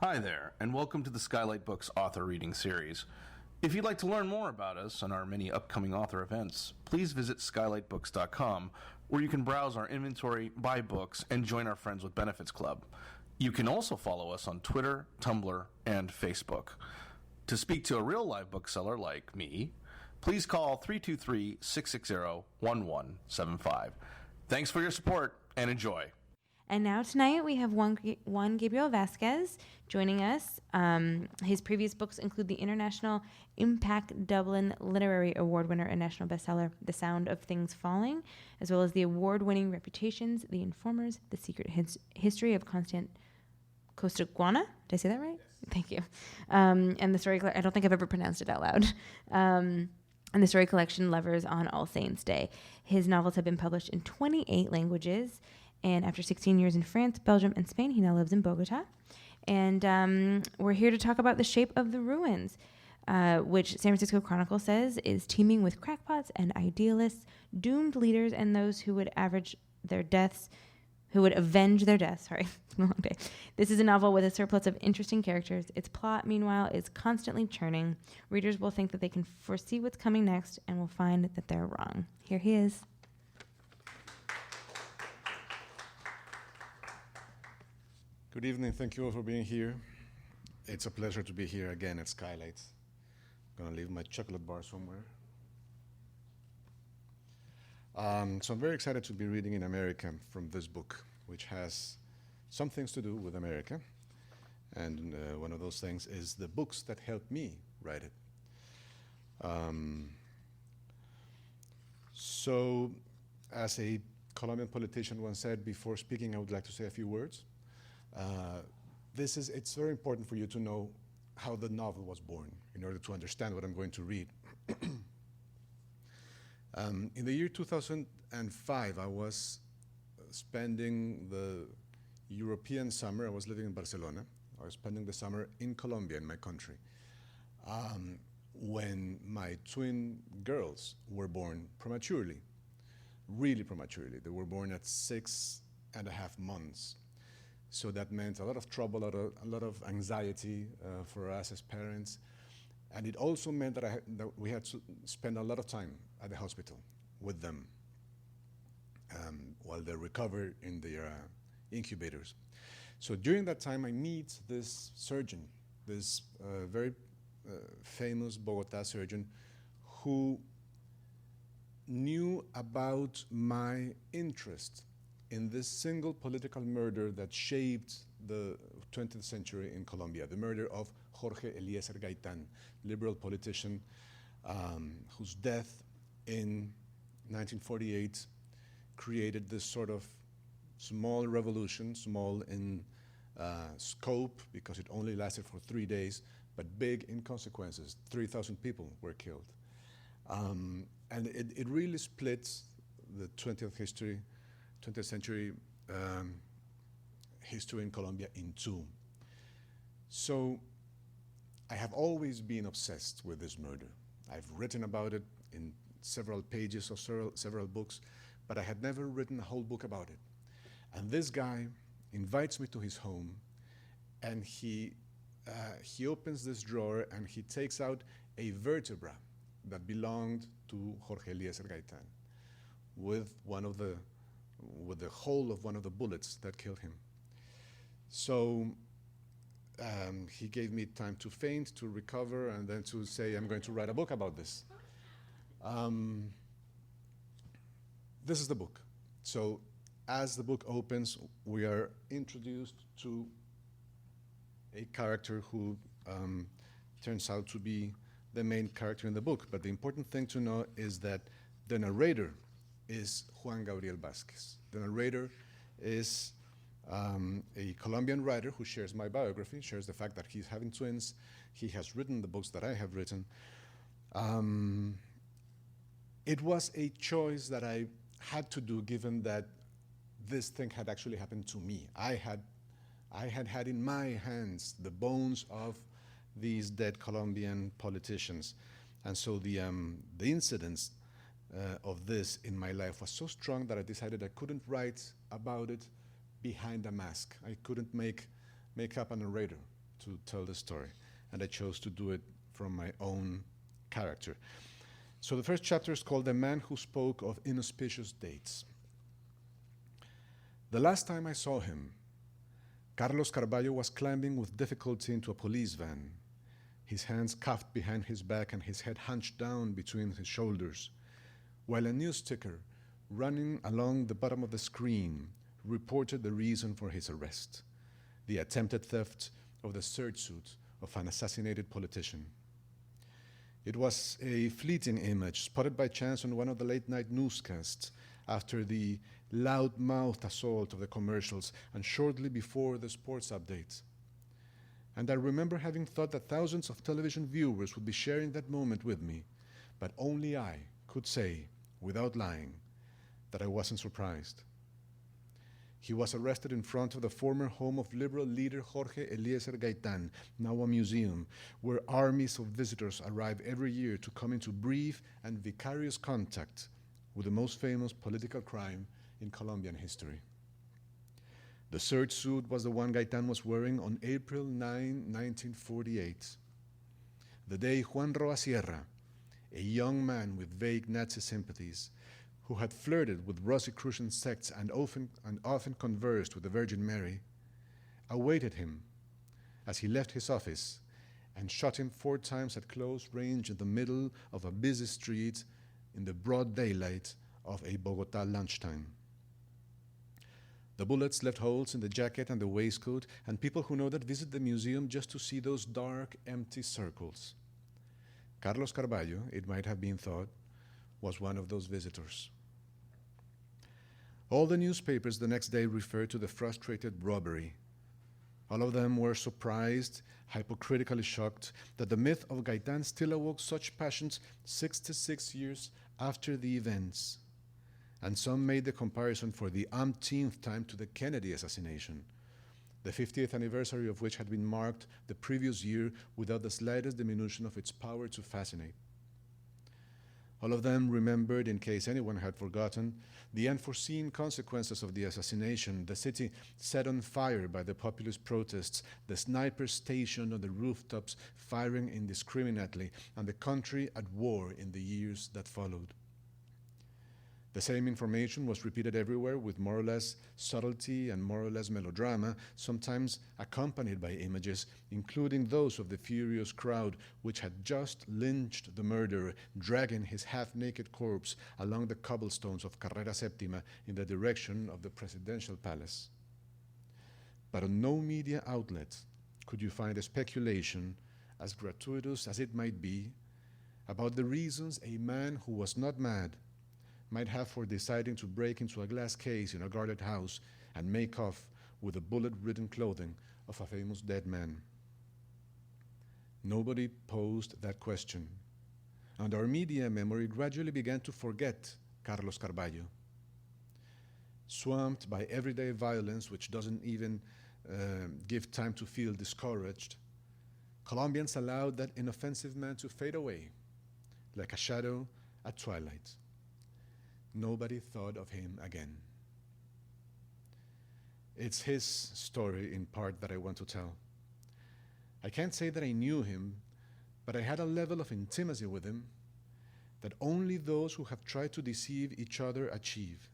Hi there, and welcome to the Skylight Books author reading series. If you'd like to learn more about us and our many upcoming author events, please visit skylightbooks.com, where you can browse our inventory, buy books, and join our Friends with Benefits Club. You can also follow us on Twitter, Tumblr, and Facebook. To speak to a real live bookseller like me, please call 323-660-1175. Thanks for your support, and enjoy. And now tonight we have Juan Gabriel Vásquez joining us. His previous books include the International Impact Dublin Literary Award winner and national bestseller, The Sound of Things Falling, as well as the award-winning Reputations, The Informers, The Secret History of Costaguana. Did I say that right? Yes. Thank you. And the story, I don't think I've ever pronounced it out loud. And the story collection, Lovers on All Saints' Day. His novels have been published in 28 languages. And after 16 years in France, Belgium, and Spain, he now lives in Bogota. And we're here to talk about The Shape of the Ruins, which San Francisco Chronicle says is teeming with crackpots and idealists, doomed leaders, and those who would avenge their deaths. Sorry, it's been a long day. This is a novel with a surplus of interesting characters. Its plot, meanwhile, is constantly churning. Readers will think that they can foresee what's coming next and will find that they're wrong. Here he is. Good evening. Thank you all for being here. It's a pleasure to be here again at Skylight. I'm going to leave my chocolate bar somewhere. So I'm very excited to be reading in America from this book, which has some things to do with America. And one of those things is the books that helped me write it. So as a Colombian politician once said, before speaking, I would like to say a few words. It's very important for you to know how the novel was born in order to understand what I'm going to read. In the year 2005, I was spending the European summer. I was living in Barcelona. I was spending the summer in Colombia, in my country, when my twin girls were born prematurely, really prematurely. They were born at 6.5 months. So that meant a lot of trouble, a lot of anxiety for us as parents. And it also meant that we had to spend a lot of time at the hospital with them while they recovered in their incubators. So during that time, I meet this surgeon, this very famous Bogota surgeon who knew about my interest in this single political murder that shaped the 20th century in Colombia, the murder of Jorge Eliezer Gaitán, liberal politician whose death in 1948 created this sort of small revolution, small in scope because it only lasted for 3 days, but big in consequences. 3,000 people were killed. And it really splits the 20th century history in Colombia in two. So I have always been obsessed with this murder. I've written about it in several pages of several books, but I had never written a whole book about it. And this guy invites me to his home, and he opens this drawer and he takes out a vertebra that belonged to Jorge Eliezer Gaitán with the hole of one of the bullets that killed him. So he gave me time to faint, to recover, and then to say, I'm going to write a book about this. This is the book. So as the book opens, we are introduced to a character who turns out to be the main character in the book. But the important thing to know is that the narrator is Juan Gabriel Vásquez. The narrator is a Colombian writer who shares my biography, shares the fact that he's having twins. He has written the books that I have written. It was a choice that I had to do given that this thing had actually happened to me. I had in my hands the bones of these dead Colombian politicians. And so the incidents of this in my life was so strong that I decided I couldn't write about it behind a mask. I couldn't make up a narrator. to tell the story, and I chose to do it from my own character. So the first chapter is called The Man Who Spoke of Inauspicious Dates. The last time I saw him, Carlos Carballo was climbing with difficulty into a police van, his hands cuffed behind his back and his head hunched down between his shoulders, while a news ticker running along the bottom of the screen reported the reason for his arrest: the attempted theft of the search suit of an assassinated politician. It was a fleeting image spotted by chance on one of the late-night newscasts after the loud-mouthed assault of the commercials and shortly before the sports updates. And I remember having thought that thousands of television viewers would be sharing that moment with me, but only I could say, without lying, that I wasn't surprised. He was arrested in front of the former home of liberal leader Jorge Eliezer Gaitán, now a museum, where armies of visitors arrive every year to come into brief and vicarious contact with the most famous political crime in Colombian history. The search suit was the one Gaitán was wearing on April 9, 1948, the day Juan Roa Sierra, a young man with vague Nazi sympathies, who had flirted with Rosicrucian sects and often conversed with the Virgin Mary, awaited him as he left his office and shot him 4 times at close range in the middle of a busy street in the broad daylight of a Bogotá lunchtime. The bullets left holes in the jacket and the waistcoat, and people who know that visit the museum just to see those dark, empty circles. Carlos Carballo, it might have been thought, was one of those visitors. All the newspapers the next day referred to the frustrated robbery. All of them were surprised, hypocritically shocked, that the myth of Gaitán still awoke such passions 66 years after the events. And some made the comparison for the umpteenth time to the Kennedy assassination, the 50th anniversary of which had been marked the previous year without the slightest diminution of its power to fascinate. All of them remembered, in case anyone had forgotten, the unforeseen consequences of the assassination, the city set on fire by the populist protests, the snipers stationed on the rooftops firing indiscriminately, and the country at war in the years that followed. The same information was repeated everywhere with more or less subtlety and more or less melodrama, sometimes accompanied by images, including those of the furious crowd which had just lynched the murderer, dragging his half-naked corpse along the cobblestones of Carrera Séptima in the direction of the presidential palace. But on no media outlet could you find a speculation, as gratuitous as it might be, about the reasons a man who was not mad might have for deciding to break into a glass case in a guarded house and make off with the bullet-ridden clothing of a famous dead man. Nobody posed that question, and our media memory gradually began to forget Carlos Carballo. Swamped by everyday violence, which doesn't even give time to feel discouraged, Colombians allowed that inoffensive man to fade away like a shadow at twilight. Nobody thought of him again. It's his story, in part, that I want to tell. I can't say that I knew him, but I had a level of intimacy with him that only those who have tried to deceive each other achieve.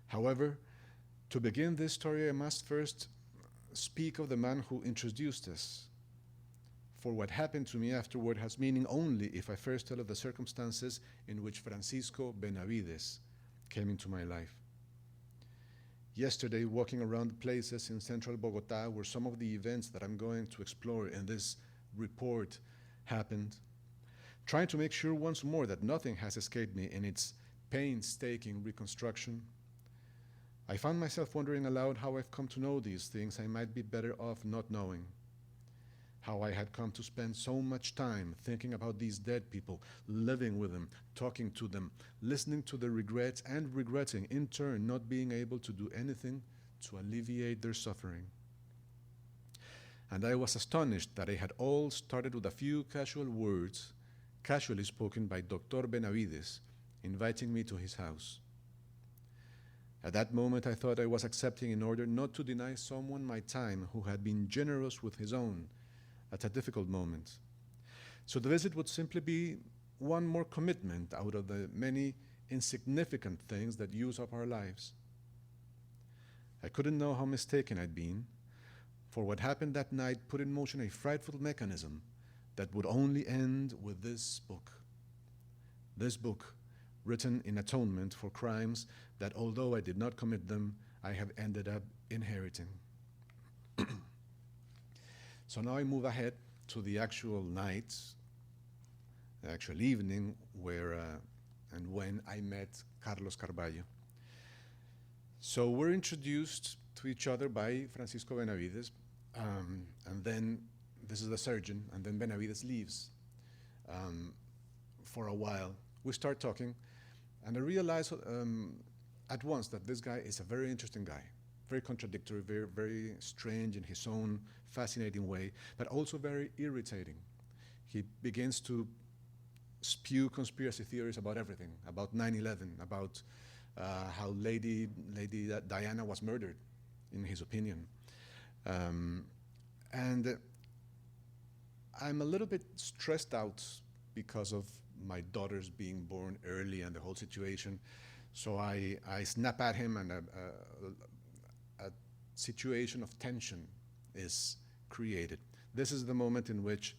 However, to begin this story, I must first speak of the man who introduced us. For what happened to me afterward has meaning only if I first tell of the circumstances in which Francisco Benavides came into my life. Yesterday, walking around places in central Bogotá where some of the events that I'm going to explore in this report happened, trying to make sure once more that nothing has escaped me in its painstaking reconstruction, I found myself wondering aloud how I've come to know these things I might be better off not knowing. How I had come to spend so much time thinking about these dead people, living with them, talking to them, listening to their regrets, and regretting, in turn, not being able to do anything to alleviate their suffering. And I was astonished that it had all started with a few casual words, casually spoken by Dr. Benavides, inviting me to his house. At that moment, I thought I was accepting in order not to deny someone my time who had been generous with his own at a difficult moment. So the visit would simply be one more commitment out of the many insignificant things that use up our lives. I couldn't know how mistaken I'd been, for what happened that night put in motion a frightful mechanism that would only end with this book. This book, written in atonement for crimes that, although I did not commit them, I have ended up inheriting. So now I move ahead to the actual night, the actual evening where and when I met Carlos Carballo. So we're introduced to each other by Francisco Benavides, and then this is the surgeon, and then Benavides leaves for a while. We start talking, and I realize at once that this guy is a very interesting guy, very contradictory, very, very strange in his own fascinating way, but also very irritating. He begins to spew conspiracy theories about everything, about 9/11, about how Lady Diana was murdered, in his opinion. And I'm a little bit stressed out because of my daughters being born early and the whole situation. So I snap at him, and a situation of tension is created. This is the moment in which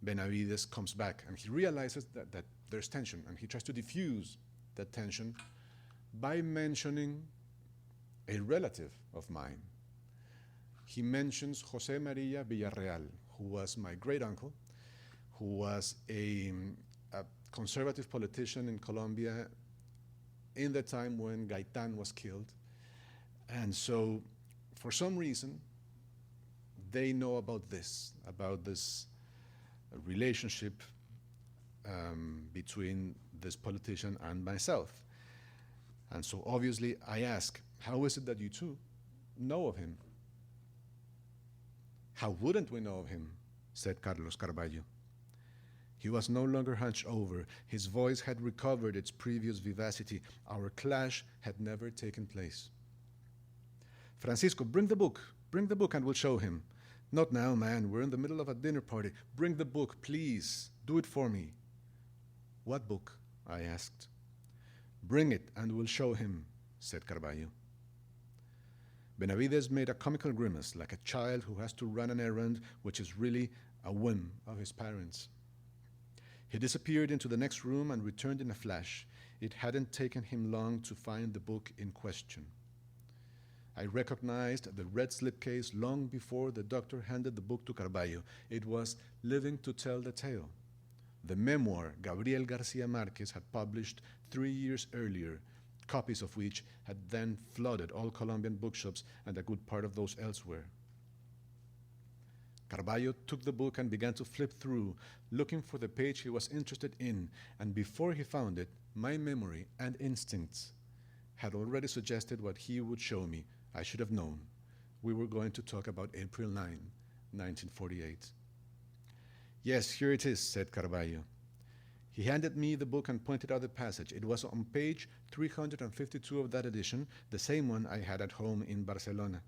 Benavides comes back, and he realizes that there's tension, and he tries to diffuse that tension by mentioning a relative of mine. He mentions José María Villarreal, who was my great uncle, who was a conservative politician in Colombia in the time when Gaitán was killed. And so, for some reason, they know about this relationship between this politician and myself. And so obviously I ask, how is it that you two know of him? How wouldn't we know of him? Said Carlos Carballo. He was no longer hunched over. His voice had recovered its previous vivacity. Our clash had never taken place. Francisco, bring the book and we'll show him. Not now, man, we're in the middle of a dinner party. Bring the book, please. Do it for me. What book? I asked. Bring it and we'll show him, said Carballo. Benavides made a comical grimace, like a child who has to run an errand which is really a whim of his parents. He disappeared into the next room and returned in a flash. It hadn't taken him long to find the book in question. I recognized the red slipcase long before the doctor handed the book to Carballo. It was Living to Tell the Tale, the memoir Gabriel Garcia Marquez had published 3 years earlier, copies of which had then flooded all Colombian bookshops and a good part of those elsewhere. Carballo took the book and began to flip through, looking for the page he was interested in, and before he found it, my memory and instincts had already suggested what he would show me. I should have known. We were going to talk about April 9, 1948. Yes, here it is, said Carballo. He handed me the book and pointed out the passage. It was on page 352 of that edition, the same one I had at home in Barcelona.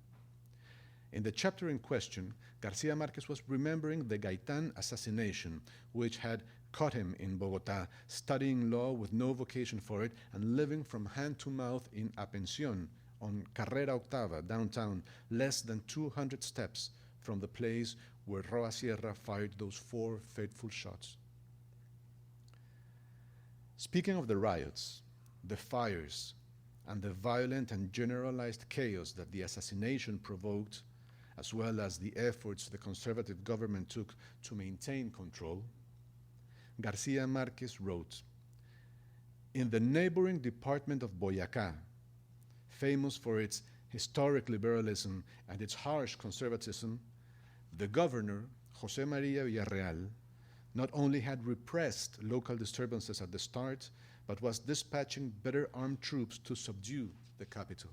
In the chapter in question, Garcia Marquez was remembering the Gaitán assassination, which had caught him in Bogotá, studying law with no vocation for it and living from hand to mouth in a pensión on Carrera Octava, downtown, less than 200 steps from the place where Roa Sierra fired those 4 fateful shots. Speaking of the riots, the fires, and the violent and generalized chaos that the assassination provoked, as well as the efforts the conservative government took to maintain control, Garcia Marquez wrote, in the neighboring department of Boyacá, famous for its historic liberalism and its harsh conservatism, the governor, José María Villarreal, not only had repressed local disturbances at the start, but was dispatching better armed troops to subdue the capital.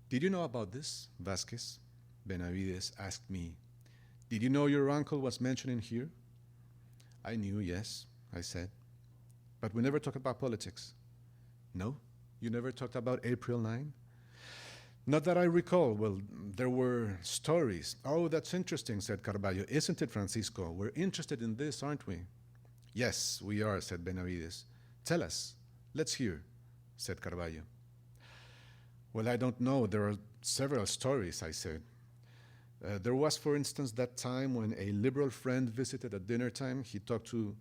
Did you know about this, Vasquez? Benavides asked me. Did you know your uncle was mentioned in here? I knew, yes, I said. But we never talked about politics. No? You never talked about April 9? Not that I recall. Well, there were stories. Oh, that's interesting, said Carballo. Isn't it, Francisco? We're interested in this, aren't we? Yes, we are, said Benavides. Tell us. Let's hear, said Carballo. Well, I don't know. There are several stories, I said. There was, for instance, that time when a liberal friend visited at dinner time. He talked to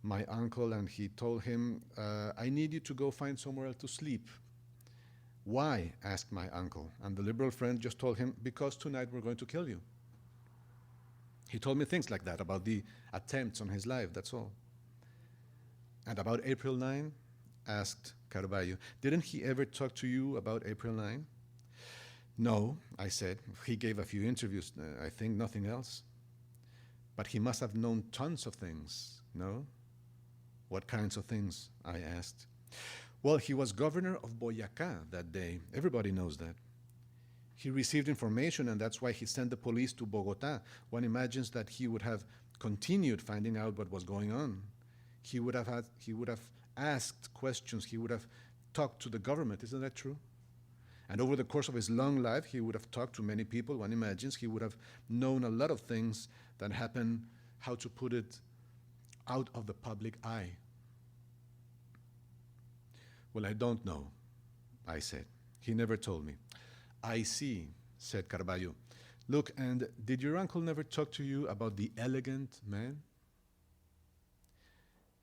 my uncle and he told him, I need you to go find somewhere else to sleep. Why? Asked my uncle. And the liberal friend just told him, because tonight we're going to kill you. He told me things like that about the attempts on his life, that's all. And about April 9? Asked Carballo. Didn't he ever talk to you about April 9? No, I said. He gave a few interviews, I think, nothing else. But he must have known tons of things, no? What kinds of things? I asked. Well, he was governor of Boyacá that day. Everybody knows that. He received information, and that's why he sent the police to Bogotá. One imagines that he would have continued finding out what was going on. He would have asked questions. He would have talked to the government. Isn't that true? And over the course of his long life, he would have talked to many people. One imagines he would have known a lot of things that happened, how to put it, out of the public eye. Well, I don't know, I said. He never told me. I see, said Carballo. Look, and did your uncle never talk to you about the elegant man?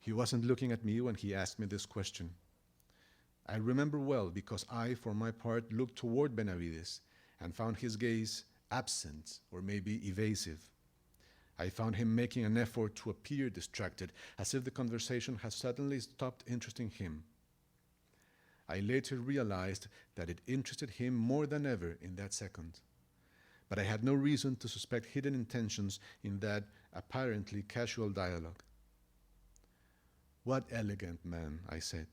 He wasn't looking at me when he asked me this question. I remember well because I, for my part, looked toward Benavides and found his gaze absent or maybe evasive. I found him making an effort to appear distracted, as if the conversation had suddenly stopped interesting him. I later realized that it interested him more than ever in that second. But I had no reason to suspect hidden intentions in that apparently casual dialogue. What elegant man, I said.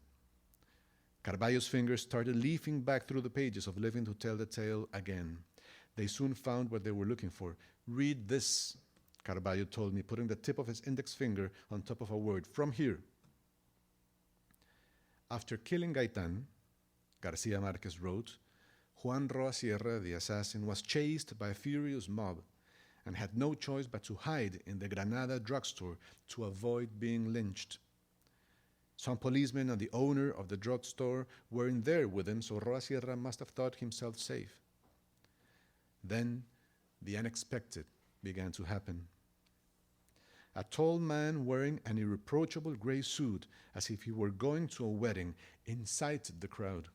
Carballo's fingers started leafing back through the pages of Living to Tell the Tale again. They soon found what they were looking for. Read this, Carballo told me, putting the tip of his index finger on top of a word. From here. After killing Gaitán, García Márquez wrote, Juan Roa Sierra, the assassin, was chased by a furious mob and had no choice but to hide in the Granada drugstore to avoid being lynched. Some policemen and the owner of the drugstore were in there with him, so Roa Sierra must have thought himself safe. Then the unexpected began to happen. A tall man wearing an irreproachable gray suit, as if he were going to a wedding, incited the crowd.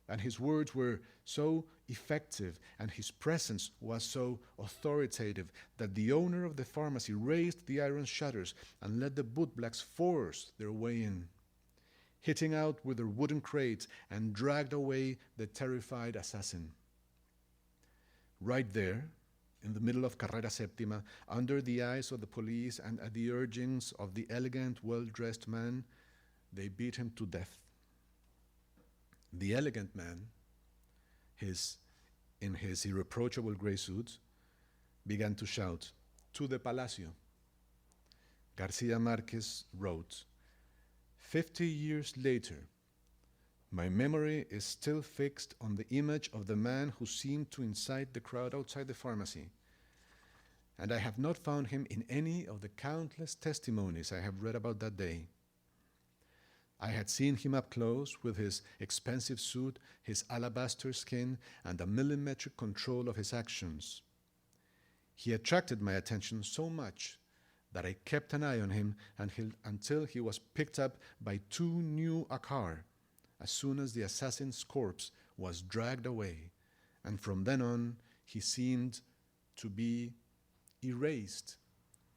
And his words were so effective and his presence was so authoritative that the owner of the pharmacy raised the iron shutters and let the bootblacks force their way in, hitting out with their wooden crates and dragged away the terrified assassin. Right there, in the middle of Carrera Séptima, under the eyes of the police and at the urgings of the elegant, well-dressed man, they beat him to death. The elegant man, in his irreproachable gray suit, began to shout, "To the Palacio." García Márquez wrote, 50 years later, my memory is still fixed on the image of the man who seemed to incite the crowd outside the pharmacy, and I have not found him in any of the countless testimonies I have read about that day. I had seen him up close with his expensive suit, his alabaster skin, and a millimetric control of his actions. He attracted my attention so much that I kept an eye on him until he was picked up by two new Akar as soon as the assassin's corpse was dragged away, and from then on he seemed to be erased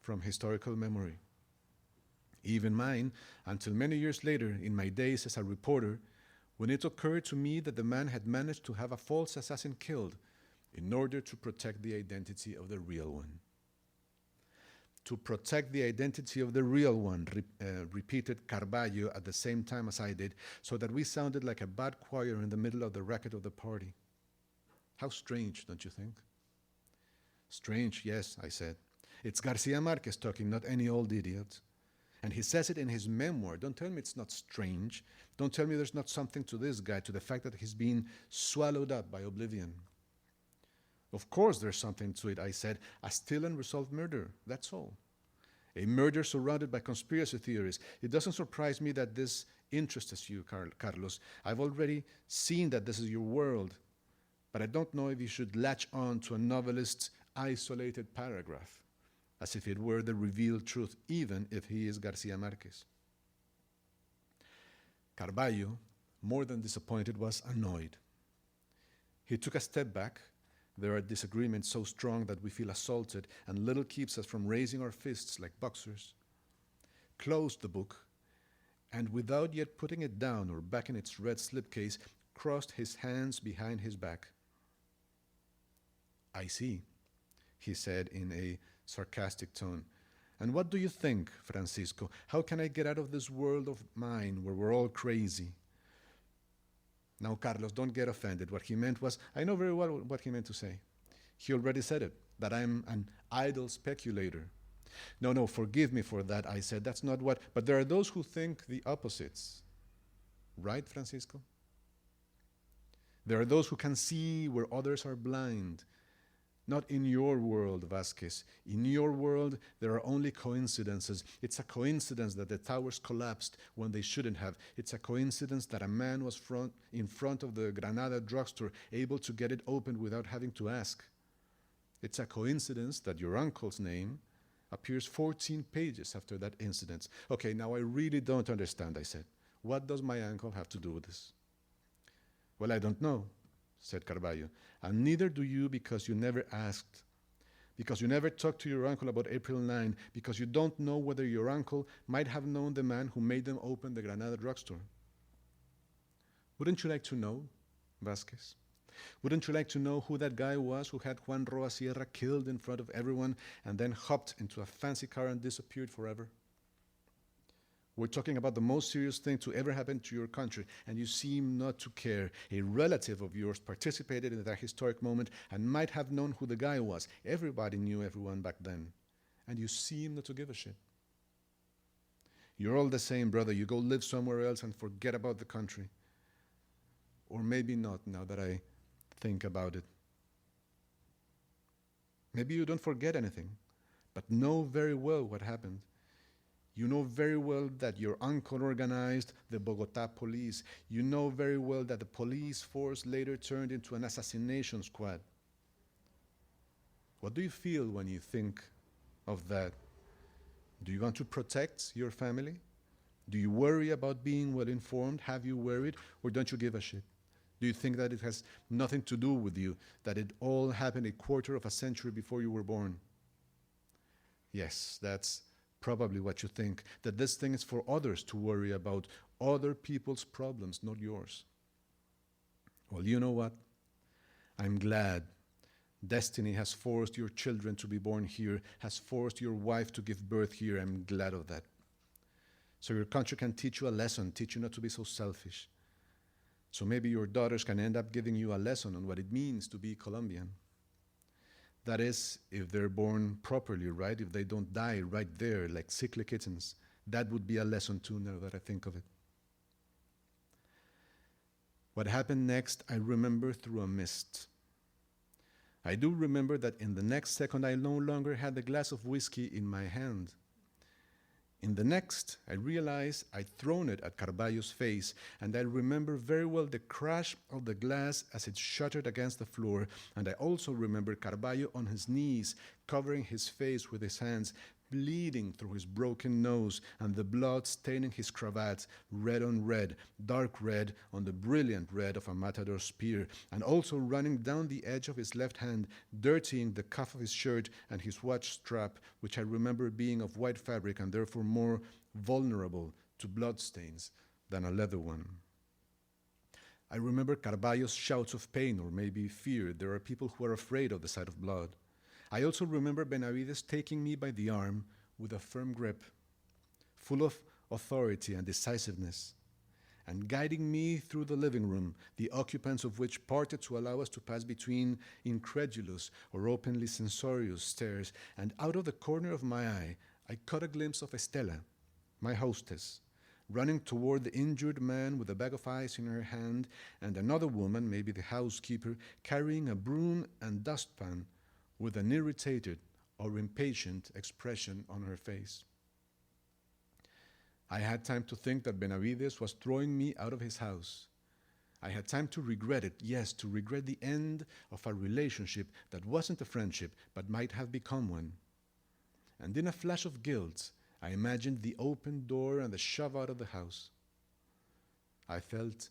from historical memory. Even mine, until many years later in my days as a reporter, when it occurred to me that the man had managed to have a false assassin killed in order to protect the identity of the real one. To protect the identity of the real one, repeated Carballo at the same time as I did, so that we sounded like a bad choir in the middle of the racket of the party. How strange, don't you think? Strange, yes, I said. It's García Márquez talking, not any old idiot. And he says it in his memoir. Don't tell me it's not strange. Don't tell me there's not something to this guy, to the fact that he's been swallowed up by oblivion. Of course there's something to it, I said. A still unresolved murder, that's all. A murder surrounded by conspiracy theories. It doesn't surprise me that this interests you, Carlos. I've already seen that this is your world. But I don't know if you should latch on to a novelist's isolated paragraph, as if it were the revealed truth, even if he is Garcia Marquez. Carballo, more than disappointed, was annoyed. He took a step back. There are disagreements so strong that we feel assaulted, and little keeps us from raising our fists like boxers. Closed the book, and without yet putting it down or back in its red slipcase, crossed his hands behind his back. I see, he said in a sarcastic tone. And what do you think, Francisco? How can I get out of this world of mine where we're all crazy? Now, Carlos, don't get offended. What he meant was, I know very well what he meant to say. He already said it, that I'm an idle speculator. No, forgive me for that, I said. That's not what, but there are those who think the opposites. Right, Francisco? There are those who can see where others are blind. Not in your world, Vasquez. In your world, there are only coincidences. It's a coincidence that the towers collapsed when they shouldn't have. It's a coincidence that a man was in front of the Granada drugstore, able to get it opened without having to ask. It's a coincidence that your uncle's name appears 14 pages after that incident. Okay, now I really don't understand, I said. What does my uncle have to do with this? Well, I don't know, said Carballo, and neither do you, because you never asked, because you never talked to your uncle about April 9, because you don't know whether your uncle might have known the man who made them open the Granada drugstore. Wouldn't you like to know, Vasquez? Wouldn't you like to know who that guy was who had Juan Roa Sierra killed in front of everyone and then hopped into a fancy car and disappeared forever? We're talking about the most serious thing to ever happen to your country, and you seem not to care. A relative of yours participated in that historic moment and might have known who the guy was. Everybody knew everyone back then, and you seem not to give a shit. You're all the same, brother. You go live somewhere else and forget about the country. Or maybe not, now that I think about it. Maybe you don't forget anything, but know very well what happened. You know very well that your uncle organized the Bogota police. You know very well that the police force later turned into an assassination squad. What do you feel when you think of that? Do you want to protect your family? Do you worry about being well informed? Have you worried? Or don't you give a shit? Do you think that it has nothing to do with you, that it all happened a quarter of a century before you were born? Yes, that's probably what you think, that this thing is for others to worry about, other people's problems, not yours. Well, you know what? I'm glad destiny has forced your children to be born here, has forced your wife to give birth here. I'm glad of that. So your country can teach you a lesson, teach you not to be so selfish. So maybe your daughters can end up giving you a lesson on what it means to be Colombian. That is, if they're born properly, right? If they don't die right there like sickly kittens. That would be a lesson too, now that I think of it. What happened next, I remember through a mist. I do remember that in the next second, I no longer had the glass of whiskey in my hand. In the next, I realized I'd thrown it at Carballo's face, and I remember very well the crash of the glass as it shattered against the floor, and I also remember Carballo on his knees, covering his face with his hands, bleeding through his broken nose, and the blood staining his cravat, red on red, dark red on the brilliant red of a matador spear, and also running down the edge of his left hand, dirtying the cuff of his shirt and his watch strap, which I remember being of white fabric and therefore more vulnerable to bloodstains than a leather one. I remember Carballo's shouts of pain or maybe fear. There are people who are afraid of the sight of blood. I also remember Benavides taking me by the arm with a firm grip, full of authority and decisiveness, and guiding me through the living room, the occupants of which parted to allow us to pass between incredulous or openly censorious stares, and out of the corner of my eye, I caught a glimpse of Estela, my hostess, running toward the injured man with a bag of ice in her hand, and another woman, maybe the housekeeper, carrying a broom and dustpan with an irritated or impatient expression on her face. I had time to think that Benavides was throwing me out of his house. I had time to regret it, yes, to regret the end of a relationship that wasn't a friendship but might have become one. And in a flash of guilt, I imagined the open door and the shove out of the house. I felt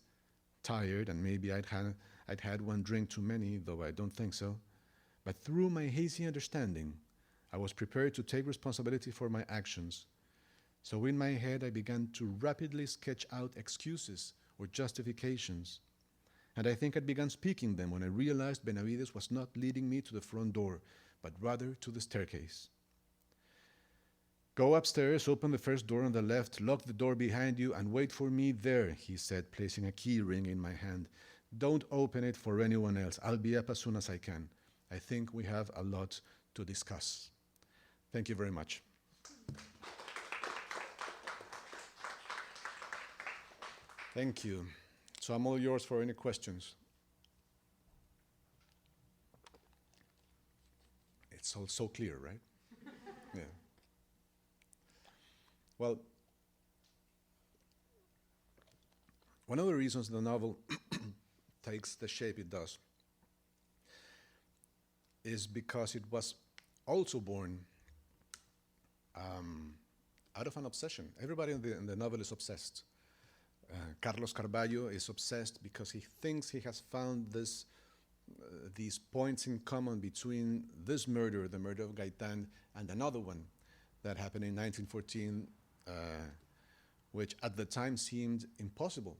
tired, and maybe I'd had one drink too many, though I don't think so. But through my hazy understanding, I was prepared to take responsibility for my actions. So in my head, I began to rapidly sketch out excuses or justifications. And I think I began speaking them when I realized Benavides was not leading me to the front door, but rather to the staircase. Go upstairs, open the first door on the left, lock the door behind you, and wait for me there, he said, placing a key ring in my hand. Don't open it for anyone else. I'll be up as soon as I can. I think we have a lot to discuss. Thank you very much. Thank you. So I'm all yours for any questions. It's all so clear, right? Yeah. Well, one of the reasons the novel takes the shape it does is because it was also born out of an obsession. Everybody in the novel is obsessed. Carlos Carballo is obsessed because he thinks he has found these points in common between this murder, the murder of Gaitán, and another one that happened in 1914, which at the time seemed impossible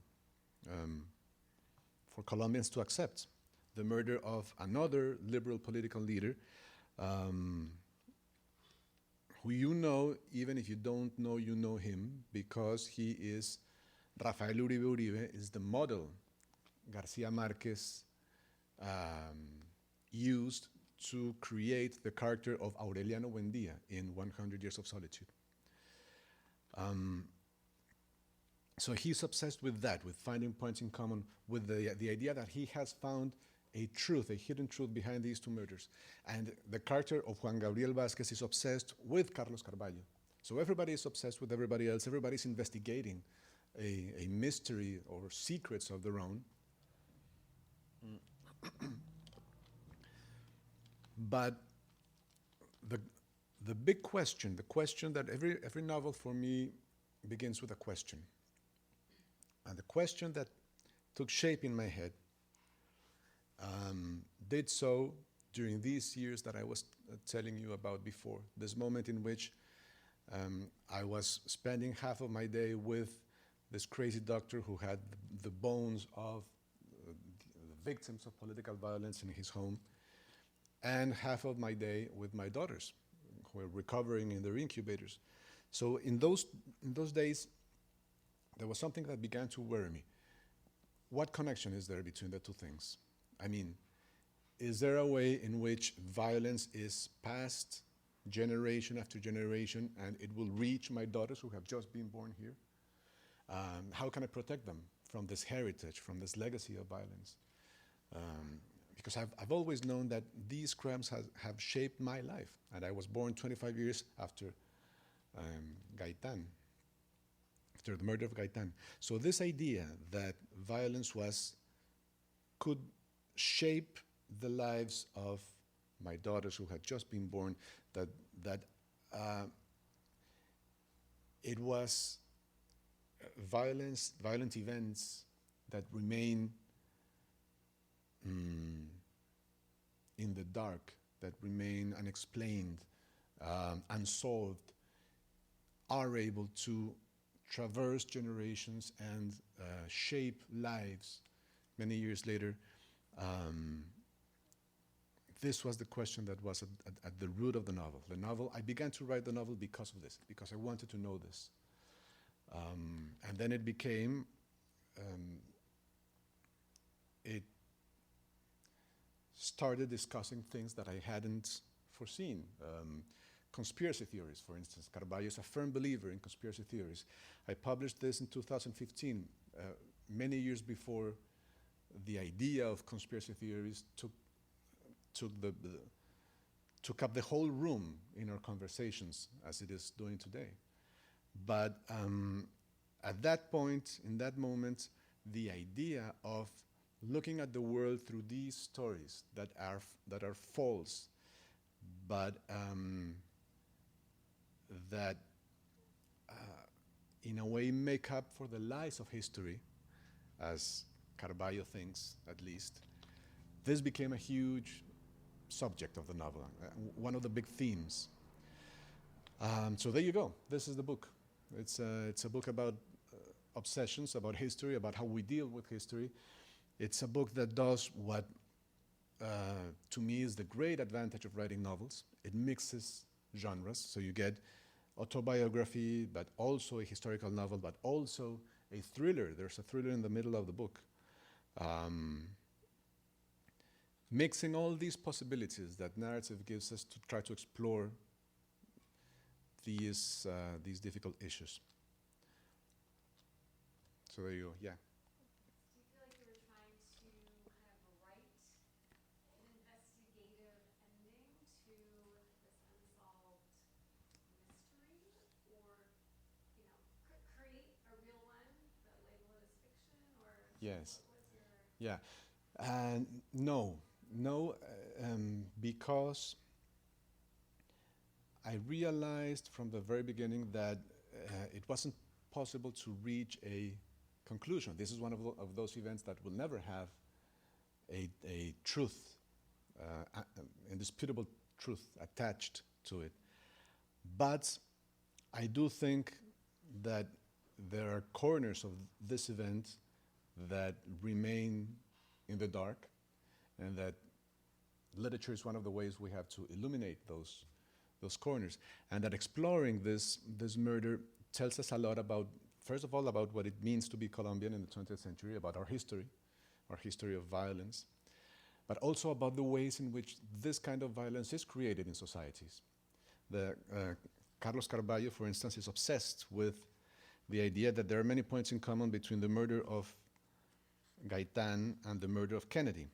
for Colombians to accept. The murder of another liberal political leader, who you know, even if you don't know, you know him, because he is Rafael Uribe is the model Garcia Marquez used to create the character of Aureliano Buendía in 100 Years of Solitude. So he's obsessed with that, with finding points in common, with the idea that he has found a truth, a hidden truth behind these two murders. And the character of Juan Gabriel Vásquez is obsessed with Carlos Carballo. So everybody is obsessed with everybody else. Everybody's investigating a mystery or secrets of their own. But the big question, the question that every novel for me begins with a question. And the question that took shape in my head did so during these years that I was telling you about before, this moment in which I was spending half of my day with this crazy doctor who had the bones of the victims of political violence in his home, and half of my day with my daughters who were recovering in their incubators. So in those days, there was something that began to worry me. What connection is there between the two things? I mean, is there a way in which violence is passed generation after generation and it will reach my daughters who have just been born here? How can I protect them from this heritage, from this legacy of violence? Because I've always known that these crimes have shaped my life, and I was born 25 years after Gaitán, after the murder of Gaitán. So this idea that violence could shape the lives of my daughters who had just been born, that it was violent events that remain in the dark, that remain unexplained, unsolved, are able to traverse generations and shape lives many years later. This was the question that was at the root of the novel. I began to write the novel because of this, because I wanted to know this. And then it became, it started discussing things that I hadn't foreseen. conspiracy theories, for instance. Carballo is a firm believer in conspiracy theories. I published this in 2015, many years before the idea of conspiracy theories took up the whole room in our conversations as it is doing today. But at that point, in that moment, the idea of looking at the world through these stories that are false, but that in a way make up for the lies of history, as Carballo thinks, at least. This became a huge subject of the novel, one of the big themes. So there you go. This is the book. It's a book about obsessions, about history, about how we deal with history. It's a book that does what, to me, is the great advantage of writing novels. It mixes genres, so you get autobiography, but also a historical novel, but also a thriller. There's a thriller in the middle of the book. Mixing all these possibilities that narrative gives us to try to explore these difficult issues. So there you go, yeah. Do you feel like you were trying to kind of write an investigative ending to this unsolved mystery, or create a real one but label it as fiction, or Yes. what was your? Yeah. No, because I realized from the very beginning that it wasn't possible to reach a conclusion. This is one of those events that will never have a truth, indisputable truth attached to it. But I do think that there are corners of this event that remain in the dark, and that literature is one of the ways we have to illuminate those corners, and that exploring this murder tells us a lot about, first of all, about what it means to be Colombian in the 20th century, about our history of violence, but also about the ways in which this kind of violence is created in societies. Carlos Carballo, for instance, is obsessed with the idea that there are many points in common between the murder of Gaitán and the murder of Kennedy.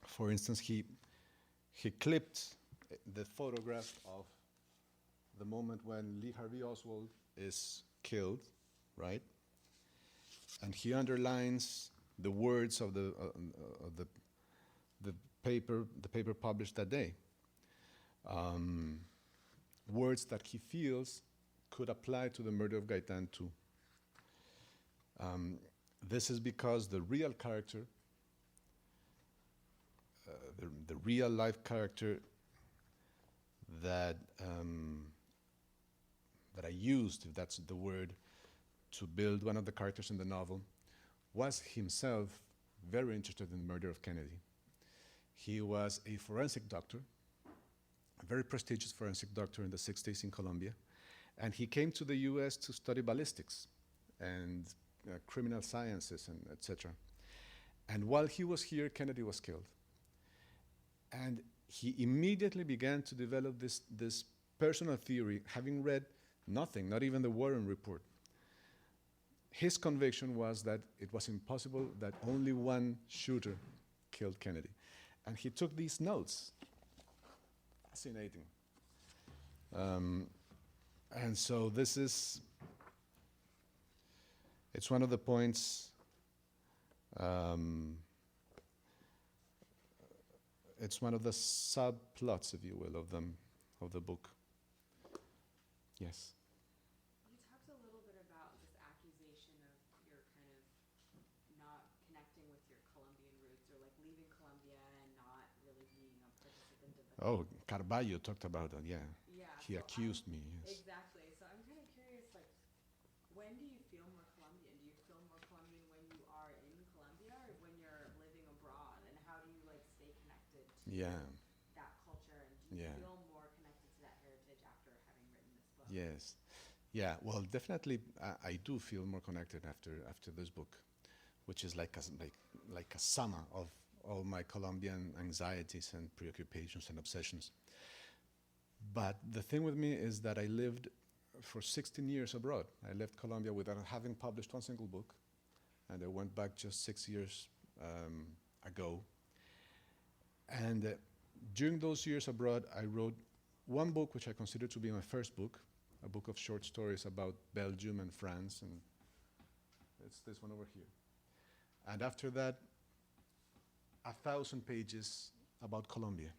For instance, he clipped the photograph of the moment when Lee Harvey Oswald is killed, right? And he underlines the words of the paper published that day. Words that he feels could apply to the murder of Gaitán too. This is because the real character, the real life character that I used, if that's the word, to build one of the characters in the novel, was himself very interested in the murder of Kennedy. He was a forensic doctor, a very prestigious forensic doctor in the 60s in Colombia, and he came to the US to study ballistics and criminal sciences and etc. And while he was here, Kennedy was killed. And he immediately began to develop this personal theory, having read nothing, not even the Warren Report. His conviction was that it was impossible that only one shooter killed Kennedy. And he took these notes. Fascinating. And so this is, it's one of the points, it's one of the subplots, if you will, of the book. Yes. You talked a little bit about this accusation of your kind of not connecting with your Colombian roots, or like leaving Colombia and not really being a participant of the. Oh, Carballo talked about that, yeah. Yeah. He accused me, yes. Exactly. So I'm kind of curious, like, when do you feel more Colombian? Do you feel more Colombian when you are in Colombia, or when you're living abroad? And how do you like stay connected to Yeah. that culture? And do you Yeah. feel more connected to that heritage after having written this book? Yes. Yeah, well, definitely I do feel more connected after this book, which is like a summer of all my Colombian anxieties and preoccupations and obsessions. But the thing with me is that I lived for 16 years abroad. I left Colombia without having published one single book, and I went back just 6 years ago. And during those years abroad, I wrote one book which I consider to be my first book, a book of short stories about Belgium and France, and it's this one over here. And after that, 1,000 pages about Colombia.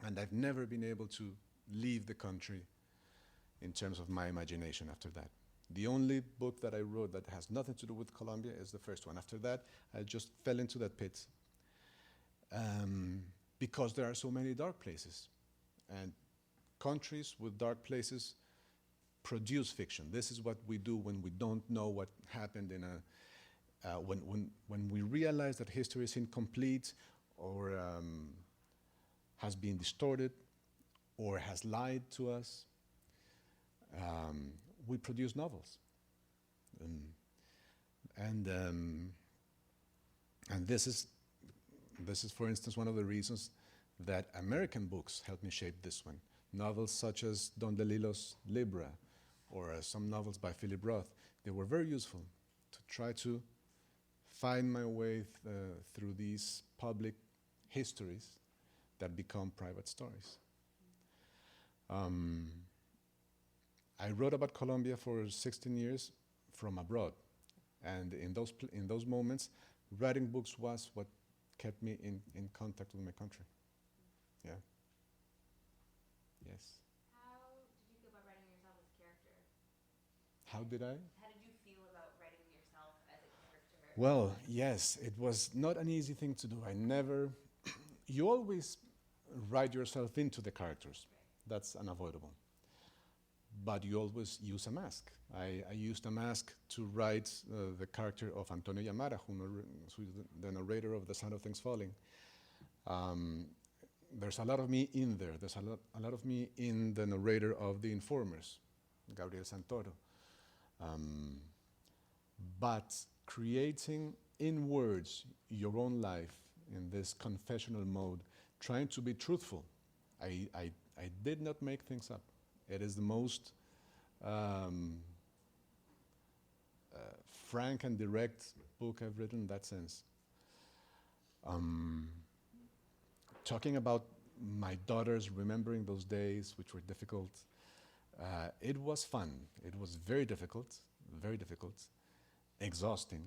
And I've never been able to leave the country in terms of my imagination after that. The only book that I wrote that has nothing to do with Colombia is the first one. After that, I just fell into that pit because there are so many dark places. And countries with dark places produce fiction. This is what we do when we don't know what happened in a, when we realize that history is incomplete or has been distorted or has lied to us. We produce novels. And this is, for instance, one of the reasons that American books helped me shape this one. Novels such as Don DeLillo's Libra, or some novels by Philip Roth. They were very useful to try to find my way through these public histories that become private stories. I wrote about Colombia for 16 years from abroad, and in those moments, writing books was what kept me in contact with my country. Yeah. Yes. How did you feel about writing yourself as a character? How did I? How did you feel about writing yourself as a character? Well, yes, it was not an easy thing to do. You always write yourself into the characters. Right. That's unavoidable. But you always use a mask. I used a mask to write the character of Antonio Yamara, who's the narrator of The Sound of Things Falling. There's a lot of me in there. There's a lot of me in the narrator of The Informers, Gabriel Santoro. But creating in words your own life in this confessional mode, trying to be truthful. I did not make things up. It is the most frank and direct book I've written in that sense. Talking about my daughters, remembering those days, which were difficult, it was fun. It was very difficult, exhausting.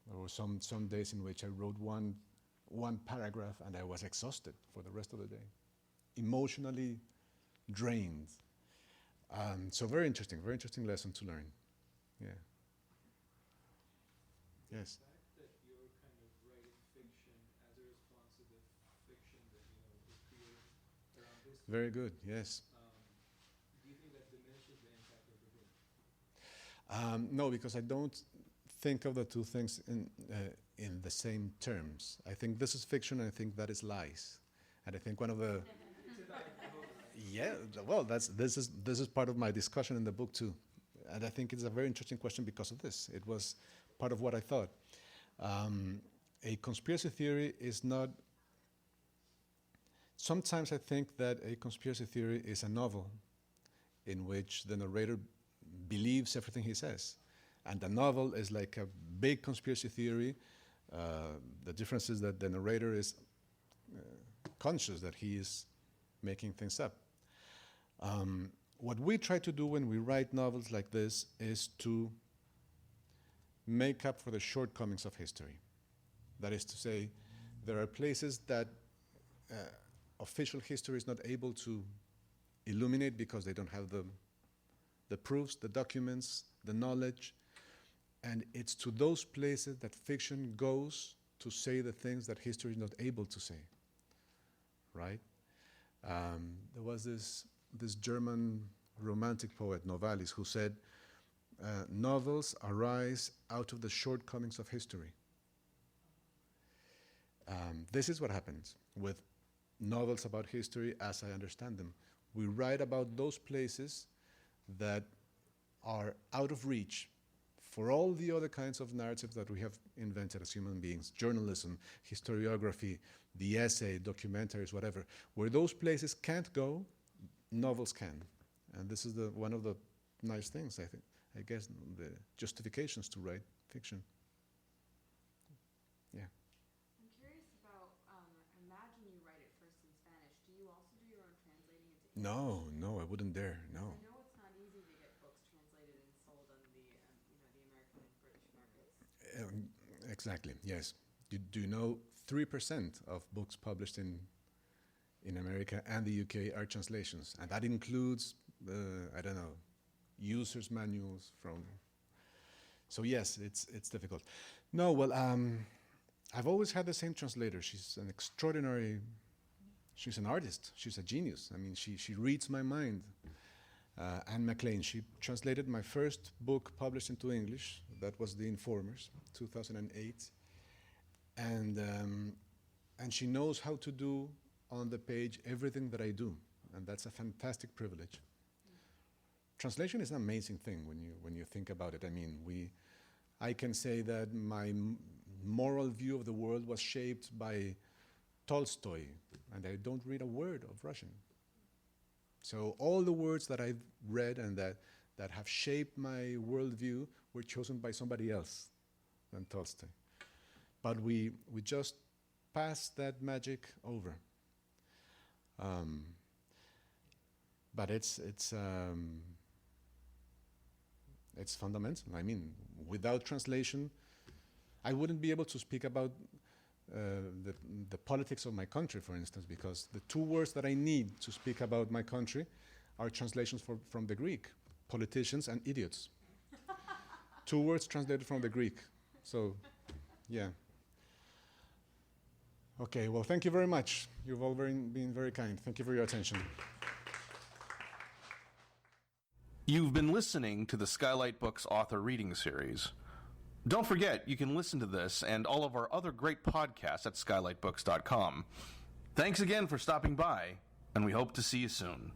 There were some days in which I wrote one paragraph and I was exhausted for the rest of the day, emotionally drained. So very interesting lesson to learn. Yeah. Yes. The fact that you're kind of writing fiction as a response to the fiction that was created around this. Very good. Yes. Do you think that diminishes the impact of the book? No, because I don't think of the two things in the same terms. I think this is fiction, and I think that is lies. And I think one of the yeah, well, this is part of my discussion in the book too, and I think it's a very interesting question because of this. It was part of what I thought. A conspiracy theory is not. Sometimes I think that a conspiracy theory is a novel in which the narrator believes everything he says, and the novel is like a big conspiracy theory. The difference is that the narrator is conscious that he is making things up. What we try to do when we write novels like this is to make up for the shortcomings of history. That is to say, there are places that official history is not able to illuminate because they don't have the proofs, the documents, the knowledge, and it's to those places that fiction goes to say the things that history is not able to say, right? There was this German romantic poet, Novalis, who said, novels arise out of the shortcomings of history. This is what happens with novels about history as I understand them. We write about those places that are out of reach for all the other kinds of narratives that we have invented as human beings, journalism, historiography, the essay, documentaries, whatever. Where those places can't go, novels can. And this is one of the nice things, I guess, the justifications to write fiction. Yeah. I'm curious about, imagine you write it first in Spanish. Do you also do your own translating into English? No, I wouldn't dare, no. I know it's not easy to get books translated and sold on the, the American and British markets. Exactly, yes. Do you know 3% of books published in America and the UK are translations? And that includes, I don't know, users' manuals from... So yes, it's difficult. No, well, I've always had the same translator. She's an extraordinary... She's an artist. She's a genius. I mean, she reads my mind. Anne MacLean, she translated my first book published into English. That was The Informers, 2008. And she knows how to do on the page everything that I do. And that's a fantastic privilege. Translation is an amazing thing when you think about it. I mean, I can say that my moral view of the world was shaped by Tolstoy, and I don't read a word of Russian. So all the words that I've read and that have shaped my worldview were chosen by somebody else than Tolstoy. But we just passed that magic over. But it's fundamental. I mean, without translation, I wouldn't be able to speak about the politics of my country, for instance, because the two words that I need to speak about my country are translations from the Greek: politicians and idiots. Two words translated from the Greek. So, yeah. Okay, well, thank you very much. You've all been very kind. Thank you for your attention. You've been listening to the Skylight Books author reading series. Don't forget, you can listen to this and all of our other great podcasts at skylightbooks.com. Thanks again for stopping by, and we hope to see you soon.